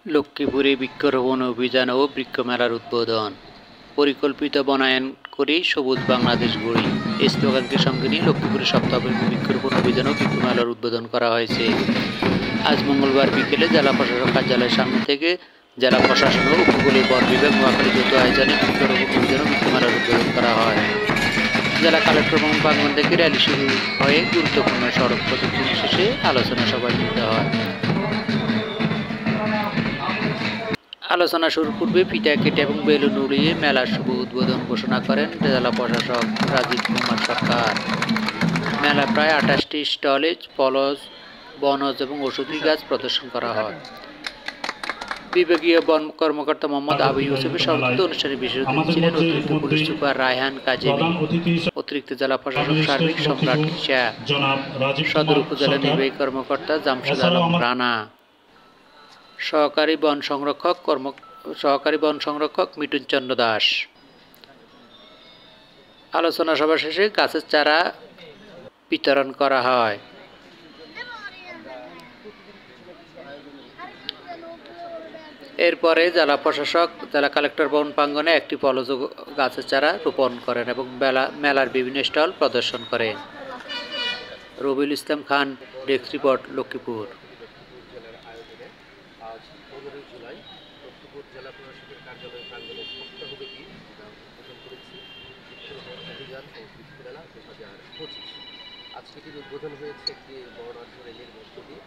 লক্ষ্মীপুরে বৃক্ষরোপণ অভিযান ও বৃক্ষ মেলার উদ্বোধন। পরিকল্পিত বনায়ন করি সবুজ বাংলাদেশ গড়ি এই স্লোগানকে সঙ্গে নিয়ে লক্ষ্মীপুরে সপ্তাহব্যাপী বৃক্ষরোপণ অভিযান ও বৃক্ষ মেলার উদ্বোধন করা হয়েছে। আজ মঙ্গলবার বিকেলে জেলা প্রশাসক কার্যালয়ের সামনে থেকে জেলা প্রশাসন ও উপকূলীয় বন বিভাগ নোয়াখালী যৌথ আয়োজনে বৃক্ষরোপণ অভিযান ও বৃক্ষ মেলার উদ্বোধন করা হয়। জেলা কালেক্টর ভবন প্রাঙ্গণ থেকে র্যালি শুরু হয়ে গুরুত্বপূর্ণ সড়ক প্রদক্ষিণ শেষে আলোচনা সভায় মিলিত হয়। আলোচনা শুরুর পূর্বে ফিতা কেটে এবং বেলুন উড়িয়ে মেলার শুভ উদ্বোধন ঘোষণা করেন জেলা প্রশাসক রাজীব কুমার সরকার। মেলা প্রায় 28টি স্টলে ফলজ, বনজ এবং ওষুধি গাছ প্রদর্শন করা হয়। বিভাগীয় বন কর্মকর্তা মোহাম্মদ আবু ইউসুফের সভাপতিত্বে অনুষ্ঠানে বিশেষ অতিথি ছিলেন অতিরিক্ত পুলিশ সুপার রায়হান কাজেমি, অতিরিক্ত জেলা প্রশাসক সার্বিক সম্রাট কিসা, সদর উপজেলা নির্বাহী কর্মকর্তা জামশেদ আলম রানা, সহকারী বন সংরক্ষক মিঠুন চন্দ্র দাস। আলোচনা সভা শেষে গাছের চারা বিতরণ করা হয়। এরপরে জেলা প্রশাসক জেলা কালেক্টর ভবন প্রাঙ্গণে একটি ফলজ গাছের চারা রোপণ করেন এবং মেলার বিভিন্ন স্টল প্রদর্শন করেন। Rabiul Islam Khan, desk report, Lakshmipur. আজ 15 জুলাই লক্ষ্মীপুর জেলা প্রশাসকের কার্যালয় প্রাঙ্গণে সপ্তাহব্যাপী উদ্বোধন করেছি বৃক্ষরোপণ অভিযান ও বৃক্ষ মেলা 2025। আজকে এটির উদ্বোধন হয়েছে একটি বর্ণাঢ্য র্যালির মধ্য দিয়ে।